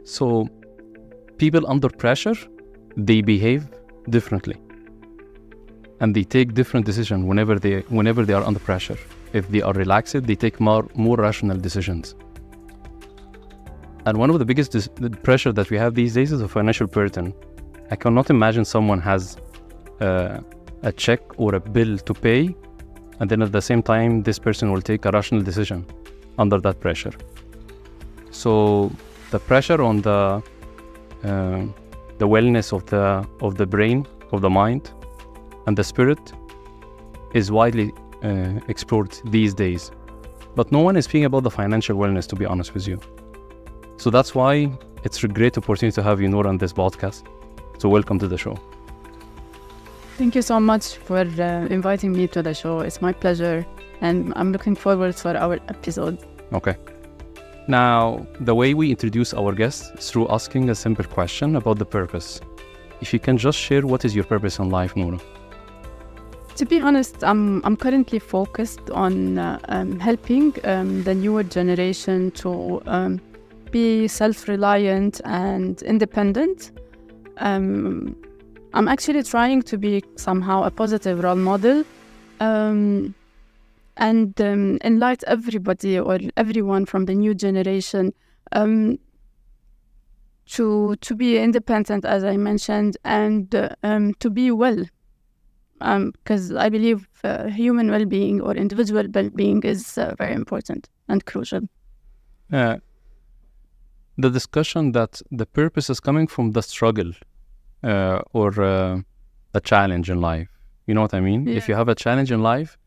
So people under pressure, they behave differently. And they take different decisions whenever they are under pressure. If they are relaxed, they take more rational decisions. And one of the biggest pressure that we have these days is a financial burden. I cannot imagine someone has a check or a bill to pay, and then at the same time, this person will take a rational decision under that pressure. So the pressure on the wellness of the brain, of the mind, and the spirit is widely explored these days. But no one is speaking about the financial wellness, to be honest with you. So that's why it's a great opportunity to have you, Noura, on this podcast. So welcome to the show. Thank you so much for inviting me to the show. It's my pleasure, and I'm looking forward for our episode. Okay. Now, the way we introduce our guests is through asking a simple question about the purpose. If you can just share, what is your purpose in life, Noura? To be honest, I'm currently focused on helping the newer generation to be self-reliant and independent. I'm actually trying to be somehow a positive role model and enlighten everybody or everyone from the new generation to be independent, as I mentioned, and to be well. Because I believe human well-being or individual well-being is very important and crucial. The discussion that the purpose is coming from the struggle or a challenge in life. You know what I mean? Yeah. If you have a challenge in life,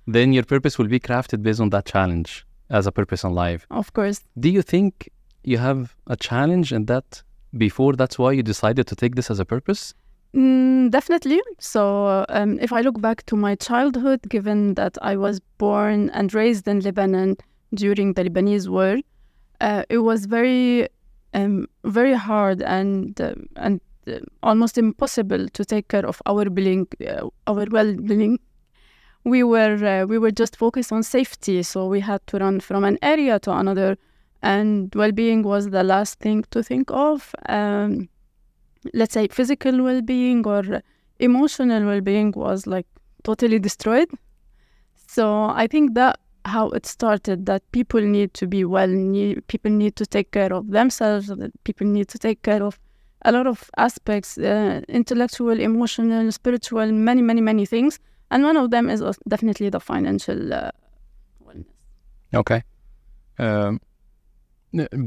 then your purpose will be crafted based on that challenge as a purpose in life. Of course. Do you think you have a challenge in that before? That's why you decided to take this as a purpose? Definitely. So if I look back to my childhood, given that I was born and raised in Lebanon during the Lebanese war, it was very hard and almost impossible to take care of our well-being. We were just focused on safety, so we had to run from an area to another, and well-being was the last thing to think of. Let's say physical well-being or emotional well-being was like totally destroyed. So I think that how it started, that people need to be well, people need to take care of themselves, that people need to take care of a lot of aspects, intellectual, emotional, spiritual, many things. And one of them is definitely the financial wellness. Okay.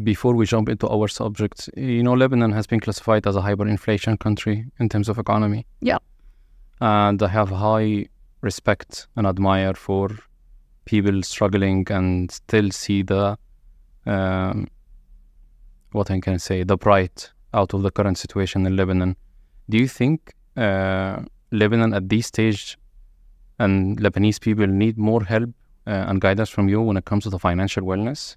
Before we jump into our subject, you know, Lebanon has been classified as a hyperinflation country in terms of economy. Yeah. And I have high respect and admire for people struggling and still see the, what I can say, the bright out of the current situation in Lebanon. Do you think Lebanon at this stage and Lebanese people need more help and guidance from you when it comes to the financial wellness?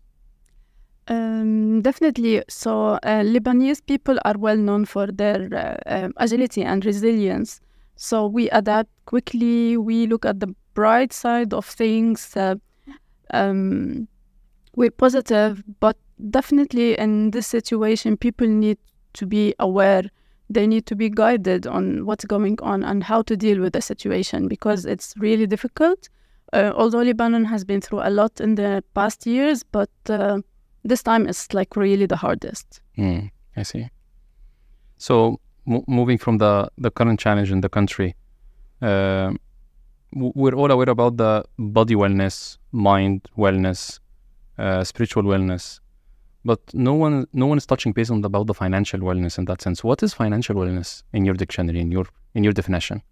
Definitely. So Lebanese people are well known for their agility and resilience. So we adapt quickly. We look at the bright side of things. We're positive, but definitely in this situation, people need to be aware. They need to be guided on what's going on and how to deal with the situation, because it's really difficult. Although Lebanon has been through a lot in the past years, but this time it's like really the hardest. I see. So moving from the current challenge in the country, we're all aware about the body wellness, mind wellness, spiritual wellness, but no one is touching base on about the financial wellness in that sense. What is financial wellness in your dictionary, in your definition?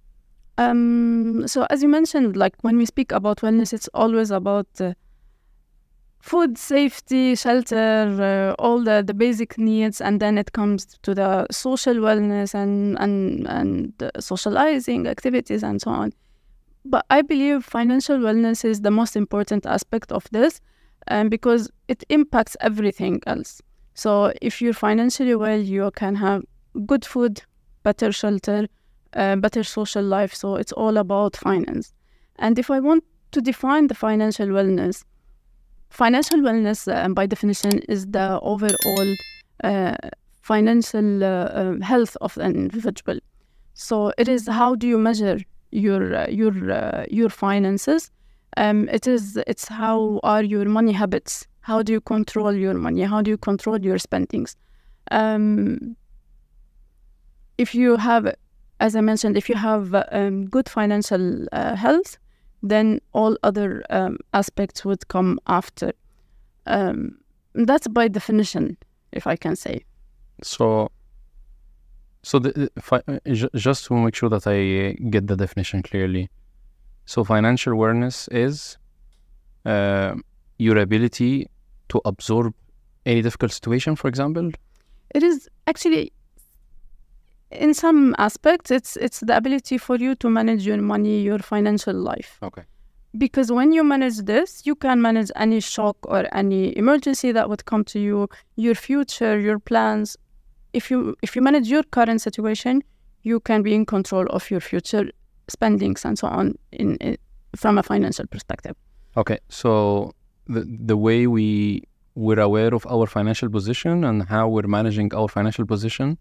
So as you mentioned, like when we speak about wellness, it's always about food, safety, shelter, all the basic needs, and then it comes to the social wellness and socializing activities and so on. But I believe financial wellness is the most important aspect of this, because it impacts everything else. So if you're financially well, you can have good food, better shelter, better social life. So it's all about finance. And if I want to define the financial wellness by definition is the overall financial health of an individual. So it is, how do you measure your finances? It's how are your money habits? How do you control your money? How do you control your spendings? If you have, as I mentioned, if you have good financial health, then all other aspects would come after. That's by definition, if I can say. So just to make sure that I get the definition clearly. So financial awareness is your ability to absorb any difficult situation, for example? It is actually, in some aspects, it's the ability for you to manage your money, your financial life. Okay. Because when you manage this, you can manage any shock or any emergency that would come to you, your future, your plans. If you manage your current situation, you can be in control of your future spendings and so on from a financial perspective. Okay, so the way we're aware of our financial position and how we're managing our financial position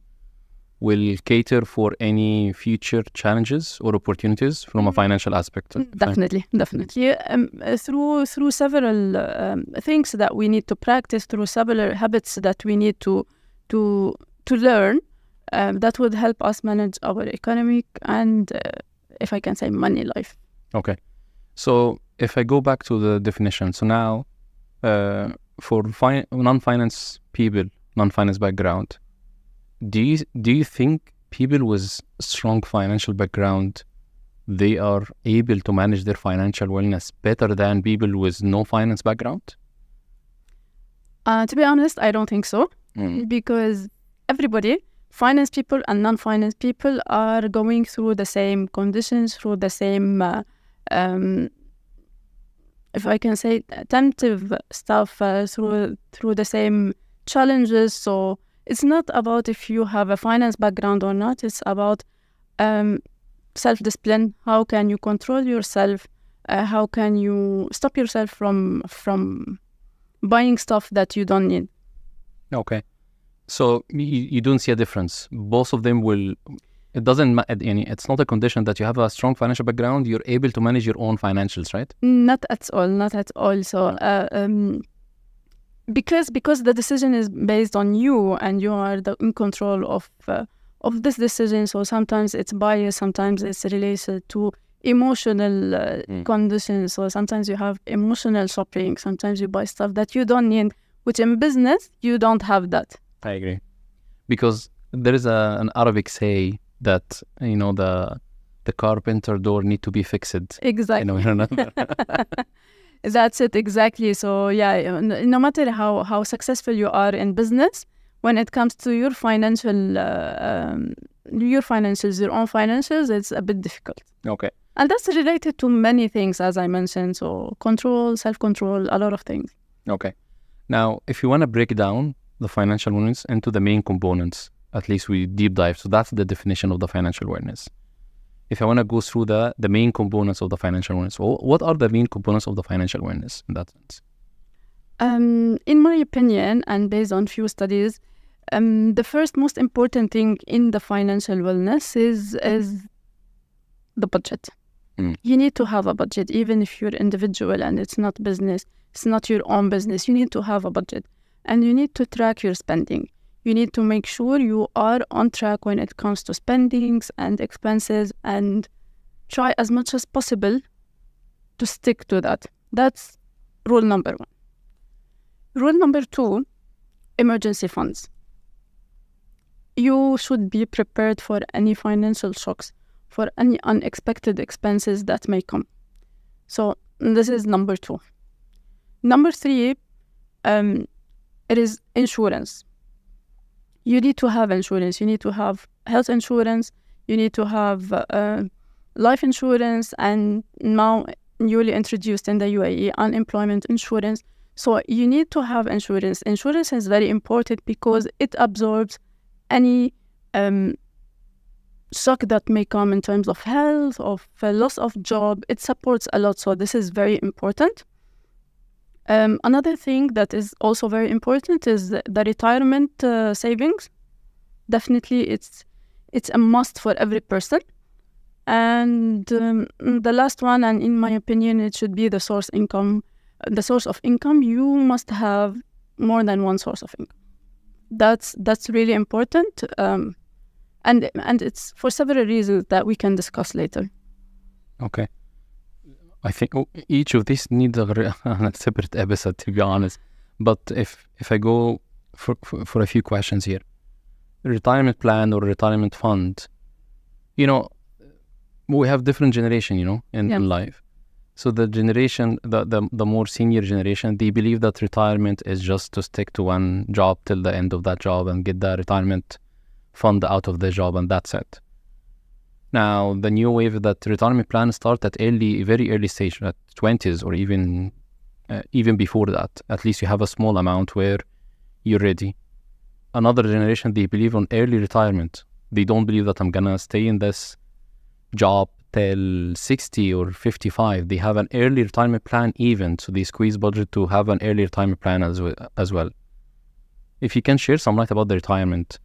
will cater for any future challenges or opportunities from a financial aspect. Definitely. Through several things that we need to practice, through several habits that we need to learn, that would help us manage our economic and, if I can say, money life. Okay. So if I go back to the definition, so now for non-finance people, non-finance background, do you think people with strong financial background, they are able to manage their financial wellness better than people with no finance background? To be honest, I don't think so. Because everybody, finance people and non-finance people, are going through the same conditions, through the same, if I can say, attentive stuff, through the same challenges. So it's not about if you have a finance background or not. It's about self-discipline. How can you control yourself? How can you stop yourself from buying stuff that you don't need? Okay. So you don't see a difference. Both of them will, it doesn't matter. It's not a condition that you have a strong financial background, you're able to manage your own financials, right? Not at all. So because the decision is based on you and you are in control of this decision. So sometimes it's bias, sometimes it's related to emotional conditions. So sometimes you have emotional shopping, sometimes you buy stuff that you don't need, which in business, you don't have that. I agree. Because there is an Arabic say that, the carpenter door need to be fixed. Exactly. That's it, exactly. So yeah, no matter how successful you are in business, when it comes to your financials, your own financials, it's a bit difficult. Okay. And that's related to many things, as I mentioned. So control, self-control, a lot of things. Okay. Now, if you want to break down the financial awareness into the main components, at least we deep dive. So that's the definition of the financial awareness. If I want to go through the main components of the financial awareness, what are the main components of the financial awareness in that sense? In my opinion, and based on few studies, the first most important thing in the financial wellness is the budget. You need to have a budget, even if you're individual and it's not business, it's not your own business. You need to have a budget and you need to track your spending. You need to make sure you are on track when it comes to spendings and expenses, and try as much as possible to stick to that. That's rule number one. Rule number two, emergency funds. You should be prepared for any financial shocks, for any unexpected expenses that may come. So this is number two. Number three, it is insurance. You need to have insurance. You need to have health insurance. You need to have life insurance, and now newly introduced in the UAE, unemployment insurance. So you need to have insurance. Insurance is very important because it absorbs any shock that may come in terms of health, of loss of job. It supports a lot. So this is very important. Another thing that is also very important is the retirement savings. Definitely, it's a must for every person. And the last one, and in my opinion, it should be the source income. The source of income, you must have more than one source of income. That's really important, and it's for several reasons that we can discuss later. Okay. I think each of these needs a separate episode, to be honest. But if I go for a few questions here, retirement plan or retirement fund, we have different generation, in life. So the generation, the more senior generation, they believe that retirement is just to stick to one job till the end of that job and get the retirement fund out of the job, and that's it. Now, the new wave that retirement plans start at very early stage, at 20s or even before that. At least you have a small amount where you're ready. Another generation, they believe on early retirement. They don't believe that I'm gonna stay in this job till 60 or 55. They have an early retirement plan even, so they squeeze budget to have an early retirement plan as well. If you can share some light about the retirement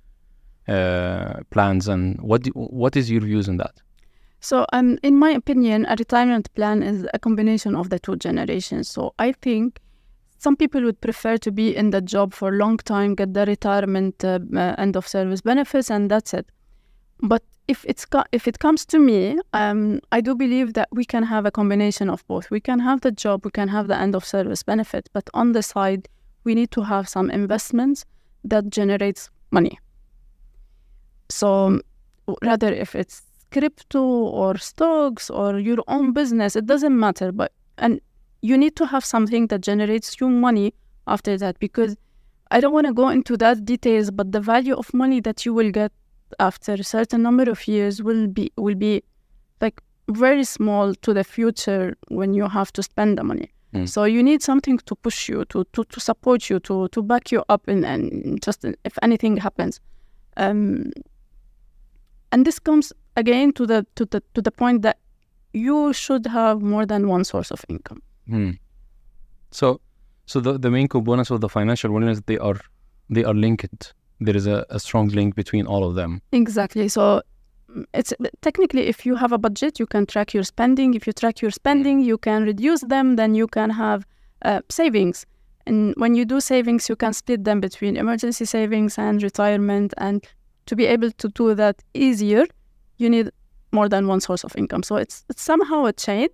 plans, and what is your views on that? So in my opinion, a retirement plan is a combination of the two generations. So I think some people would prefer to be in the job for a long time, get the retirement end of service benefits, and that's it. But if it comes to me, I do believe that we can have a combination of both. We can have the job, we can have the end of service benefit, but on the side, we need to have some investments that generates money. So rather if it's crypto or stocks or your own business, it doesn't matter. And you need to have something that generates you money after that, because I don't want to go into that details, but the value of money that you will get after a certain number of years will be like very small to the future when you have to spend the money. So you need something to push you, to support you, to back you up, and just if anything happens. And this comes again to the point that you should have more than one source of income. So the main components of the financial wellness, they are linked. There is a strong link between all of them. Exactly. So it's technically, if you have a budget, you can track your spending. If you track your spending, you can reduce them. Then you can have savings. And when you do savings, you can split them between emergency savings and retirement. And to be able to do that easier, you need more than one source of income. So it's somehow a chain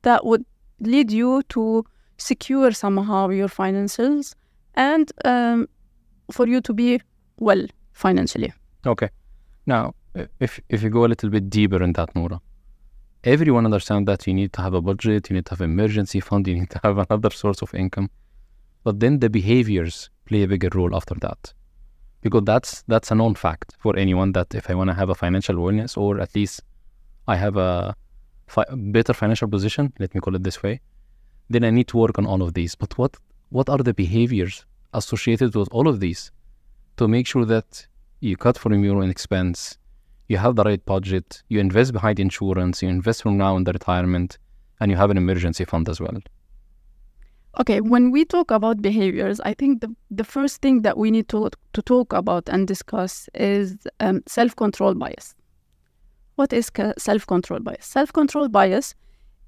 that would lead you to secure somehow your finances and for you to be well financially. Okay. Now, if you go a little bit deeper in that, Noura, everyone understands that you need to have a budget, you need to have an emergency fund, you need to have another source of income. But then the behaviors play a bigger role after that. Because that's a known fact for anyone, that if I want to have a financial wellness, or at least I have a better financial position, let me call it this way, then I need to work on all of these. But what are the behaviors associated with all of these to make sure that you cut from your own expense, you have the right budget, you invest behind insurance, you invest from now in the retirement, and you have an emergency fund as well? Okay, when we talk about behaviors, I think the first thing that we need to talk about and discuss is self-control bias. What is self-control bias? Self-control bias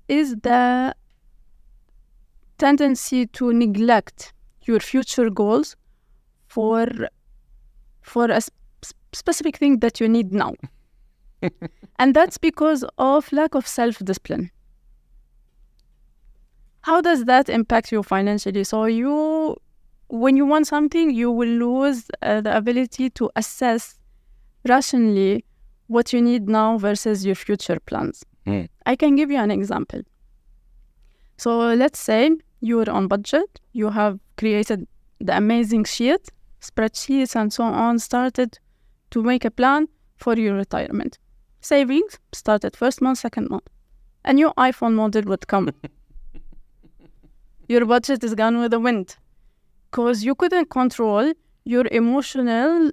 is the tendency to neglect your future goals for a specific thing that you need now. And that's because of lack of self-discipline. How does that impact you financially? So when you want something, you will lose the ability to assess rationally what you need now versus your future plans. I can give you an example. So let's say you're on budget, you have created the amazing spreadsheets and so on, started to make a plan for your retirement. Savings started first month, second month. A new iPhone model would come. Your budget is gone with the wind because you couldn't control your emotional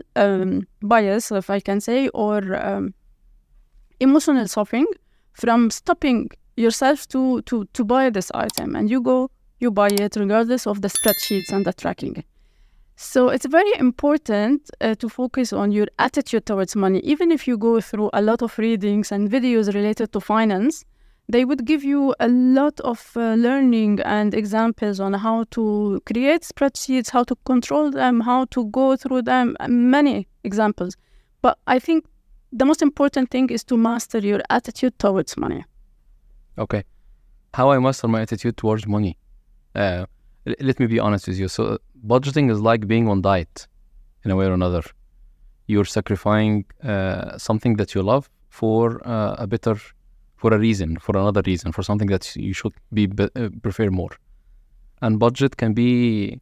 bias, if I can say, or emotional suffering from stopping yourself to buy this item. And you go you buy it regardless of the spreadsheets and the tracking. So it's very important to focus on your attitude towards money. Even if you go through a lot of readings and videos related to finance, they would give you a lot of learning and examples on how to create spreadsheets, how to control them, how to go through them, many examples. But I think the most important thing is to master your attitude towards money. Okay. How I master my attitude towards money? Let me be honest with you. So budgeting is like being on diet in a way or another. You're sacrificing something that you love for for another reason, for something that you should prefer more. And budget can be,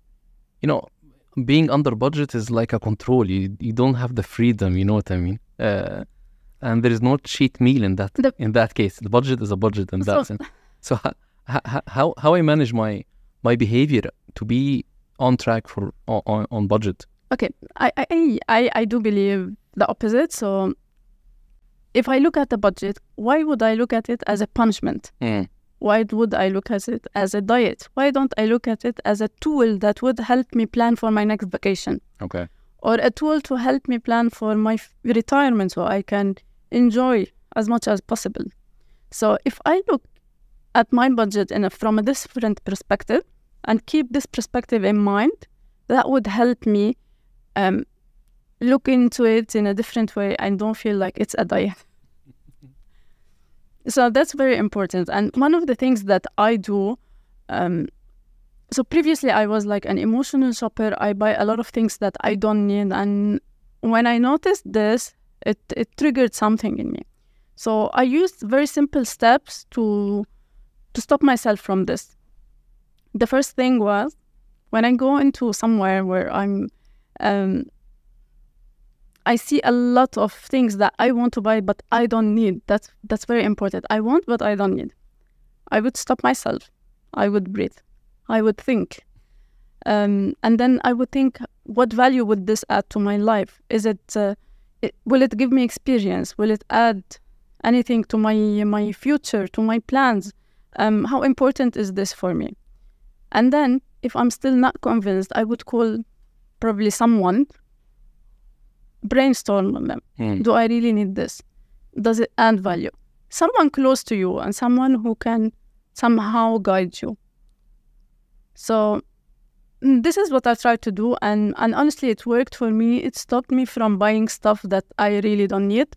being under budget is like a control. You don't have the freedom, you know what I mean? And there is no cheat meal in that case. The budget is a budget in that sense. So how I manage my behavior to be on track on budget? Okay, I do believe the opposite. So if I look at the budget, why would I look at it as a punishment? Why would I look at it as a diet? Why don't I look at it as a tool that would help me plan for my next vacation? Okay. Or a tool to help me plan for my retirement so I can enjoy as much as possible. So if I look at my budget from a different perspective and keep this perspective in mind, that would help me look into it in a different way and don't feel like it's a diet. So that's very important. And one of the things that I do, so previously I was like an emotional shopper. I buy a lot of things that I don't need. And when I noticed this, it triggered something in me. So I used very simple steps to stop myself from this. The first thing was, when I go into somewhere where I see a lot of things that I want to buy, but I don't need. That's very important. I want, but I don't need. I would stop myself. I would breathe. I would think. And then I would think, what value would this add to my life? Will it give me experience? Will it add anything to my future, to my plans? How important is this for me? And then, if I'm still not convinced, I would call probably someone, brainstorm on them. Do I really need this? Does it add value? Someone close to you and someone who can somehow guide you. So this is what I tried to do, and honestly, it worked for me. It stopped me from buying stuff that I really don't need.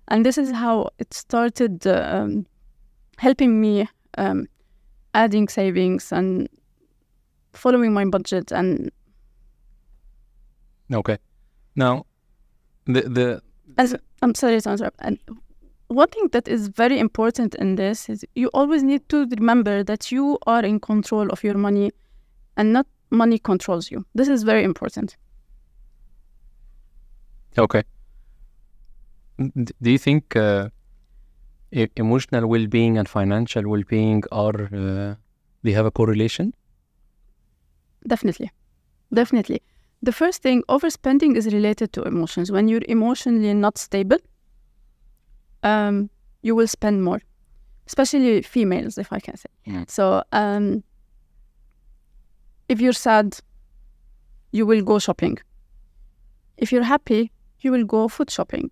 And this is how it started helping me adding savings and following my budget. And okay, now I'm sorry to interrupt. And one thing that is very important in this is you always need to remember that you are in control of your money and not money controls you. This is very important. Okay. Do you think emotional well-being and financial well-being they have a correlation? Definitely. The first thing, overspending is related to emotions. When you're emotionally not stable, you will spend more, especially females, if I can say. So if you're sad, you will go shopping. If you're happy, you will go food shopping.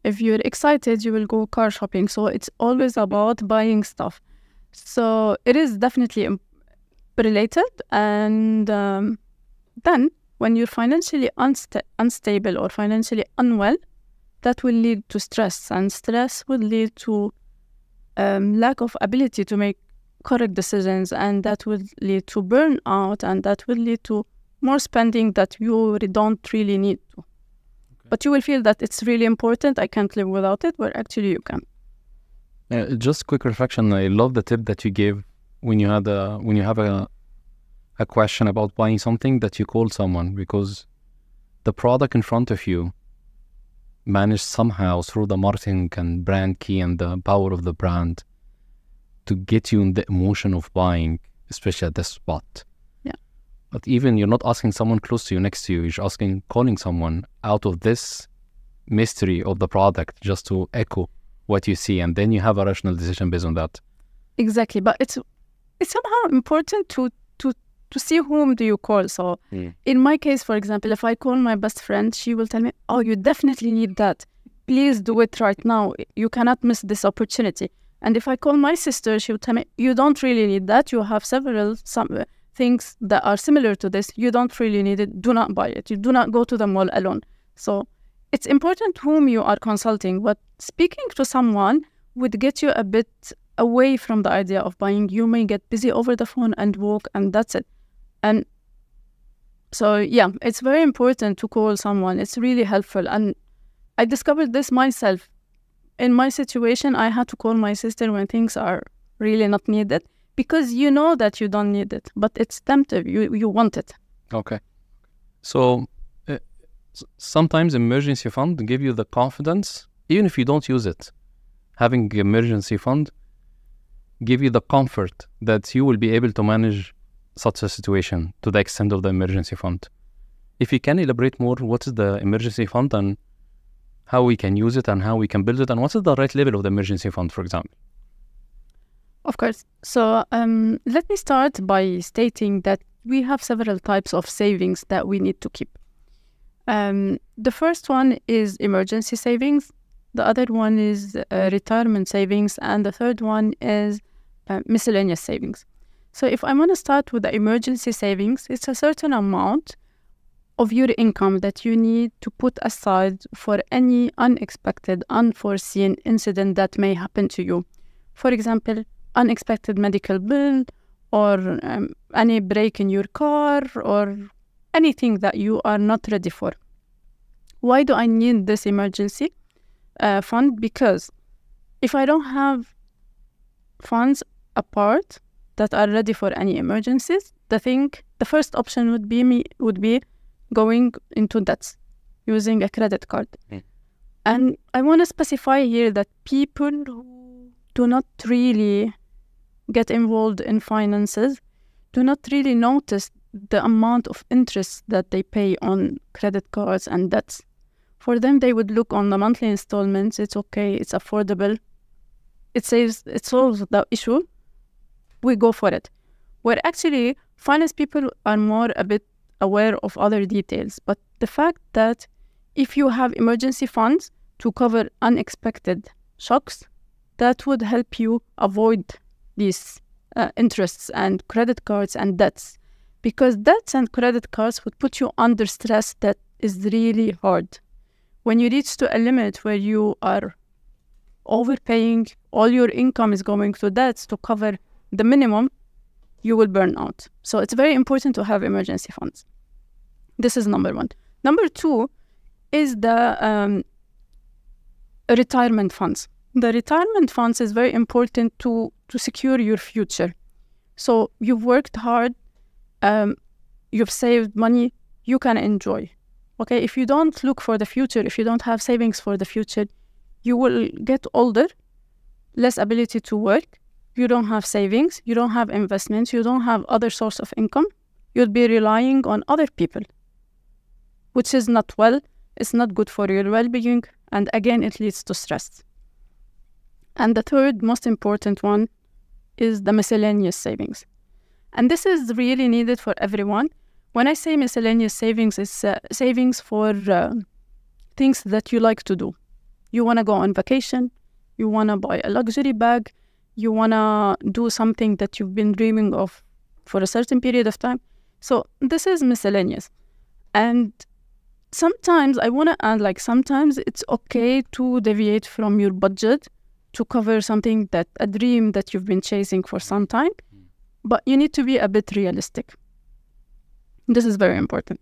If you're excited, you will go car shopping. So it's always about buying stuff. So it is definitely related. And then when you're financially unstable or financially unwell, that will lead to stress. And stress will lead to lack of ability to make correct decisions. And that will lead to burnout. And that will lead to more spending that you don't really need to. But you will feel that it's really important. I can't live without it, where actually you can. Just quick reflection. I love the tip that you gave when you have a question about buying something, that you call someone, because the product in front of you managed somehow through the marketing and brand key and the power of the brand to get you in the emotion of buying, especially at this spot. But even you're not asking someone close to you, next to you, you're calling someone out of this mystery of the product just to echo what you see, and then you have a rational decision based on that. Exactly, but it's somehow important to to see whom do you call. So in my case, for example, if I call my best friend, she will tell me, oh, you definitely need that. Please do it right now. You cannot miss this opportunity. And if I call my sister, she will tell me, you don't really need that. You have some things that are similar to this. You don't really need it. Do not buy it. You do not go to the mall alone. So it's important whom you are consulting. But speaking to someone would get you a bit away from the idea of buying. You may get busy over the phone and walk, and that's it. And so, yeah, it's very important to call someone. It's really helpful. And I discovered this myself. In my situation, I had to call my sister when things are really not needed, because you know that you don't need it, but it's tempting. You want it. Okay. So sometimes emergency fund give you the confidence, even if you don't use it. Having emergency fund give you the comfort that you will be able to manage such a situation to the extent of the emergency fund. If you can elaborate more, what is the emergency fund and how we can use it and how we can build it, and what is the right level of the emergency fund, for example? Of course. So let me start by stating that we have several types of savings that we need to keep. The first one is emergency savings. The other one is retirement savings. And the third one is miscellaneous savings. So if I want to start with the emergency savings, it's a certain amount of your income that you need to put aside for any unexpected, unforeseen incident that may happen to you. For example, unexpected medical bill, or any break in your car, or anything that you are not ready for. Why do I need this emergency fund? Because if I don't have funds apart that are ready for any emergencies, the first option would be going into debts, using a credit card. And I want to specify here that people who do not really get involved in finances do not really notice the amount of interest that they pay on credit cards and debts. For them, they would look on the monthly installments. It's okay, it's affordable, it solves the issue, we go for it. Where actually finance people are more a bit aware of other details. But the fact that if you have emergency funds to cover unexpected shocks, that would help you avoid these interests and credit cards and debts. Because debts and credit cards would put you under stress that is really hard. When you reach to a limit where you are overpaying, all your income is going to debts to cover the minimum, you will burn out. So it's very important to have emergency funds. This is number one. Number two is the retirement funds. The retirement funds is very important to secure your future. So you've worked hard, you've saved money, you can enjoy. Okay, if you don't look for the future, if you don't have savings for the future, you will get older, less ability to work, you don't have savings, you don't have investments, you don't have other source of income, you'll be relying on other people, which is not it's not good for your well-being, and again, it leads to stress. And the third most important one is the miscellaneous savings. And this is really needed for everyone. When I say miscellaneous savings, it's savings for things that you like to do. You want to go on vacation, you want to buy a luxury bag, you want to do something that you've been dreaming of for a certain period of time. So this is miscellaneous. And sometimes I want to add, sometimes it's okay to deviate from your budget to cover something a dream that you've been chasing for some time, but you need to be a bit realistic. This is very important.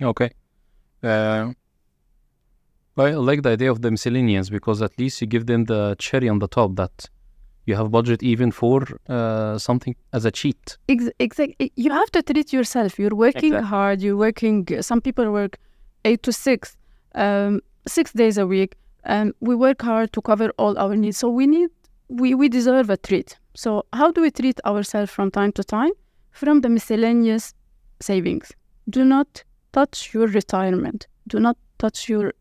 Okay. I like the idea of the miscellaneous, because at least you give them the cherry on the top that you have budget even for something as a cheat. Exactly. You have to treat yourself. You're working hard. Some people work 8 to 6, 6 days a week. And we work hard to cover all our needs. So we deserve a treat. So how do we treat ourselves from time to time? From the miscellaneous savings. Do not touch your retirement. Do not touch your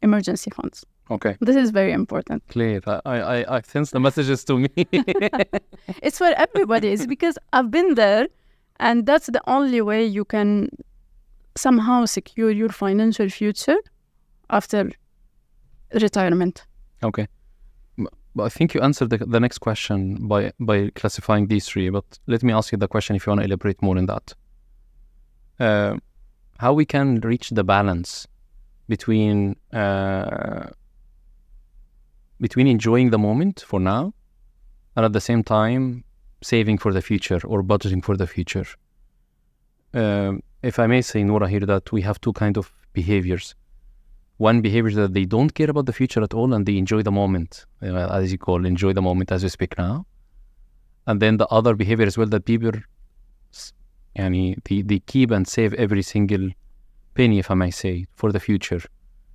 emergency funds. Okay. This is very important. Clear. I sense the messages to me. It's for everybody. It's because I've been there, And that's the only way you can somehow secure your financial future after retirement. Okay. But I think you answered the next question by classifying these three, but let me ask you the question if you want to elaborate more on that. How we can reach the balance between enjoying the moment for now and at the same time saving for the future or budgeting for the future. If I may say, Noura, here that we have two kind of behaviors. One behavior that they don't care about the future at all and they enjoy the moment, as you call, enjoy the moment as we speak now. And then the other behavior as well that people, they keep and save every single penny, if I may say, for the future.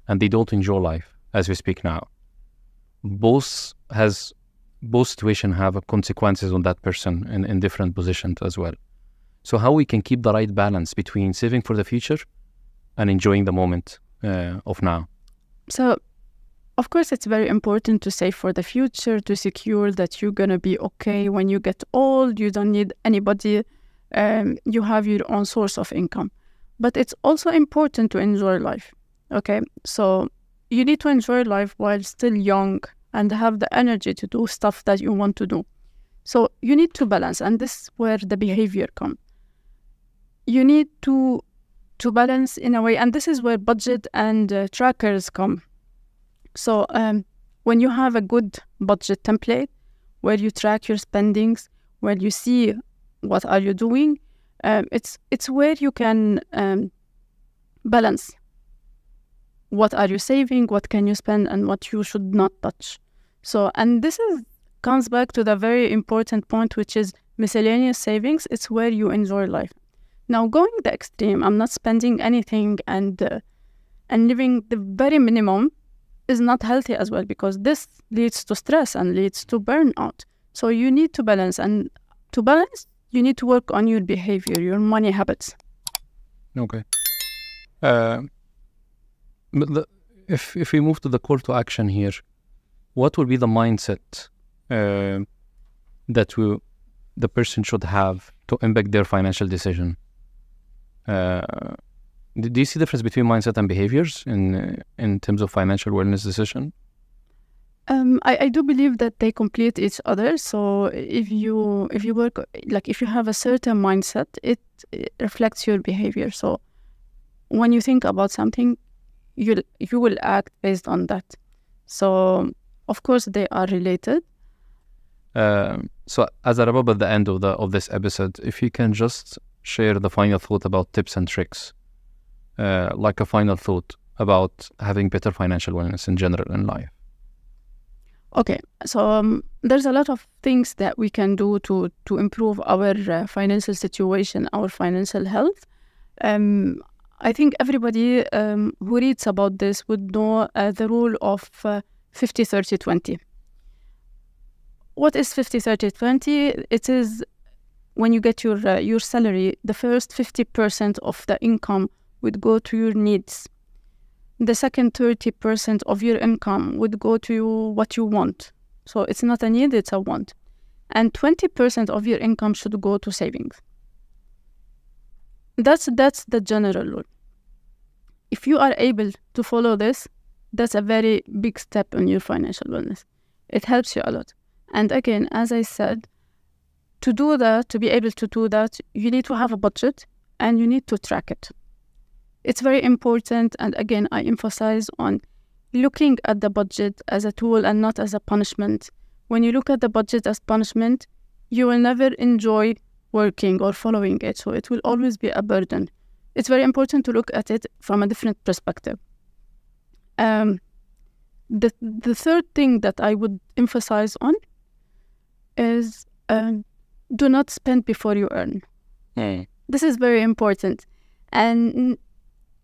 And they don't enjoy life as we speak now. Both situations have consequences on that person in different positions as well. So how we can keep the right balance between saving for the future and enjoying the moment of now? So, of course, it's very important to save for the future, to secure that you're going to be okay when you get old, you don't need anybody, you have your own source of income. But it's also important to enjoy life, okay? So you need to enjoy life while still young and have the energy to do stuff that you want to do. So you need to balance, and this is where the behavior comes. You need to balance in a way, and this is where budget and trackers come. So when you have a good budget template where you track your spendings, where you see what are you doing, it's where you can balance. What are you saving, what can you spend, and what you should not touch. So, and this comes back to the very important point, which is miscellaneous savings. It's where you enjoy life. Now, going the extreme, I'm not spending anything and living the very minimum is not healthy as well, because this leads to stress and leads to burnout. So you need to balance, and to balance, you need to work on your behavior, your money habits. Okay. But if we move to the call to action here, what will be the mindset that the person should have to impact their financial decision? Do you see the difference between mindset and behaviors in terms of financial wellness decision? I do believe that they complete each other. So if you work, like if you have a certain mindset, it reflects your behavior. So when you think about something, you will act based on that. So of course they are related. So as I wrap up at the end of this episode, if you can just share the final thought about tips and tricks, like a final thought about having better financial wellness in general in life. Okay, so there's a lot of things that we can do to improve our financial situation, our financial health. I think everybody who reads about this would know the rule of 50-30-20. What is 50-30-20? It is when you get your salary, the first 50% of the income would go to your needs. The second 30% of your income would go to what you want. So it's not a need, it's a want. And 20% of your income should go to savings. That's the general rule. If you are able to follow this, that's a very big step in your financial wellness. It helps you a lot. And again, as I said, to do that, to be able to do that, you need to have a budget and you need to track it. It's very important, and again, I emphasize on looking at the budget as a tool and not as a punishment. When you look at the budget as punishment, you will never enjoy working or following it, so it will always be a burden. It's very important to look at it from a different perspective. The third thing that I would emphasize on is do not spend before you earn. This is very important. And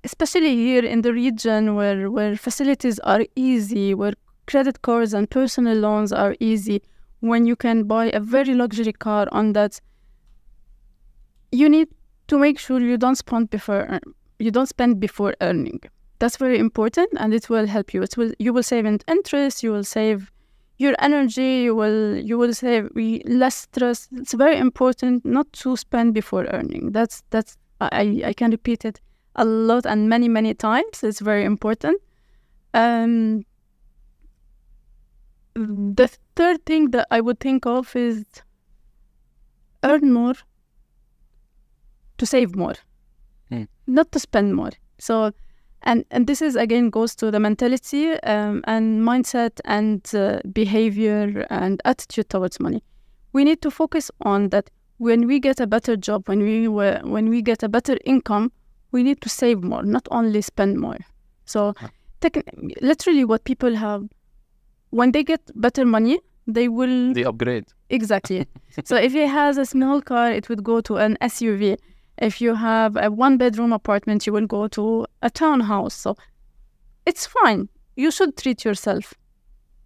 especially here in the region where facilities are easy, where credit cards and personal loans are easy, when you can buy a very luxury car on that, you need to make sure you don't spend before earning. That's very important, and it will help you. You will save in interest, you will save your energy, you will save less stress. It's very important not to spend before earning. I can repeat it a lot and many times. It's very important. The third thing that I would think of is earn more to save more, not to spend more. So, and this is again goes to the mentality and mindset and behavior and attitude towards money. We need to focus on that. When we get a better job, when we get a better income, we need to save more, not only spend more. So, literally, what people have when they get better money, they upgrade. Exactly. So if he has a small car, it would go to an SUV. If you have a 1-bedroom apartment, you will go to a townhouse. So it's fine. You should treat yourself,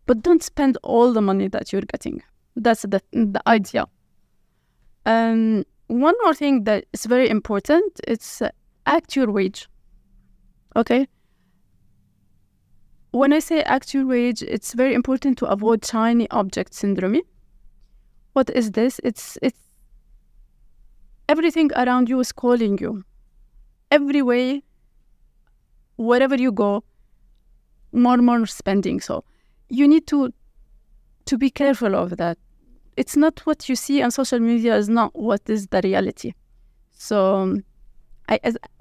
but don't spend all the money that you're getting. That's the idea. One more thing that is very important, it's act your wage. Okay? When I say act your wage, it's very important to avoid shiny object syndrome. What is this? It's everything around you is calling you. Every way, wherever you go, more spending. So you need to be careful of that. It's not what you see on social media is not what is the reality. So I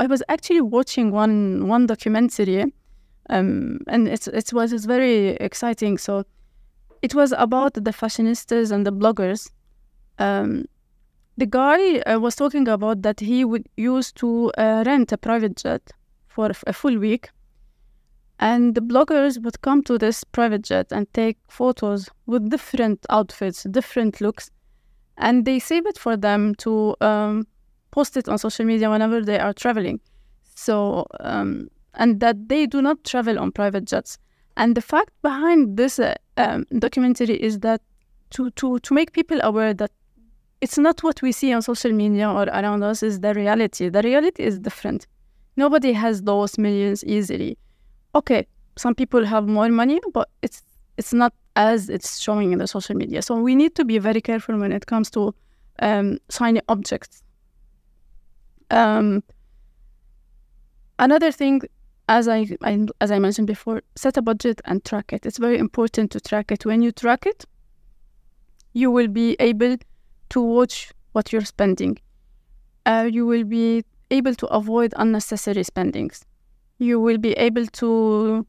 was actually watching one documentary. And it was very exciting. So it was about the fashionistas and the bloggers. The guy was talking about that he would use to rent a private jet for a full week. And the bloggers would come to this private jet and take photos with different outfits, different looks. And they save it for them to post it on social media whenever they are traveling. So... and that they do not travel on private jets. And the fact behind this documentary is that to make people aware that it's not what we see on social media or around us is the reality. The reality is different. Nobody has those millions easily. Okay, some people have more money, but it's not as it's showing in the social media. So we need to be very careful when it comes to shiny objects. Another thing, as I mentioned before, set a budget and track it. It's very important to track it. When you track it, you will be able to watch what you're spending. You will be able to avoid unnecessary spendings. You will be able to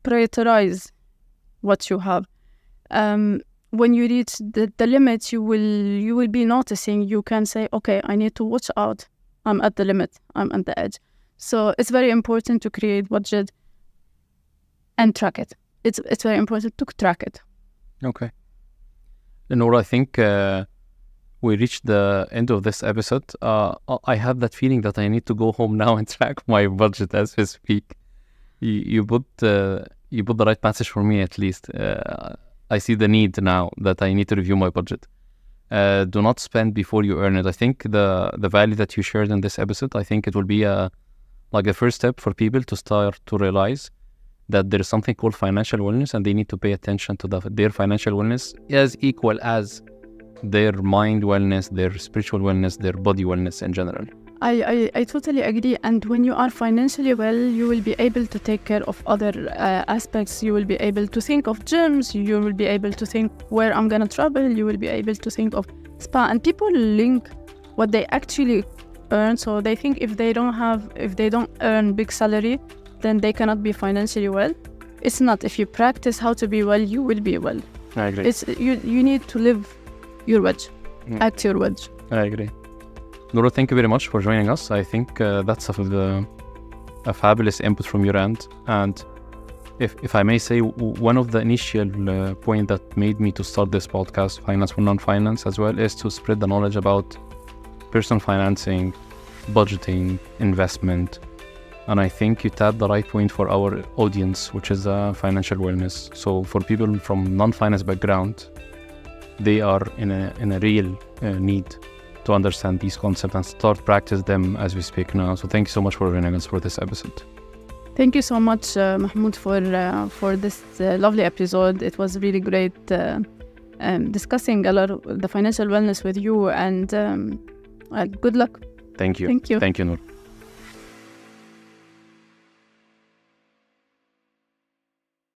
prioritize what you have. When you reach the limit, you will be noticing. You can say, okay, I need to watch out. I'm at the limit. I'm at the edge. So it's very important to create budget and track it. It's very important to track it. Okay. Noura, I think we reached the end of this episode. I have that feeling that I need to go home now and track my budget as we speak. You put the right message for me at least. I see the need now that I need to review my budget. Do not spend before you earn it. I think the value that you shared in this episode, I think it will be like the first step for people to start to realize that there is something called financial wellness, and they need to pay attention to their financial wellness as equal as their mind wellness, their spiritual wellness, their body wellness in general. I totally agree. And when you are financially well, you will be able to take care of other aspects. You will be able to think of gyms. You will be able to think where I'm going to travel. You will be able to think of spa. And people link what they actually earn. So they think if they don't earn big salary, then they cannot be financially well. It's not. If you practice how to be well, you will be well. I agree. You need to live your wedge, act your wedge. I agree. Noura, thank you very much for joining us. I think that's a fabulous input from your end. And if I may say, one of the initial point that made me to start this podcast, Finance for Non-Finance as well, is to spread the knowledge about personal financing, budgeting, investment. And I think you tapped the right point for our audience, which is financial wellness. So for people from non-finance background, they are in a real need to understand these concepts and start practice them as we speak now. So thank you so much for joining us for this episode. Thank you so much, Mahmoud, for this lovely episode. It was really great discussing a lot of the financial wellness with you, and good luck. Thank you. Thank you. Thank you, Noor.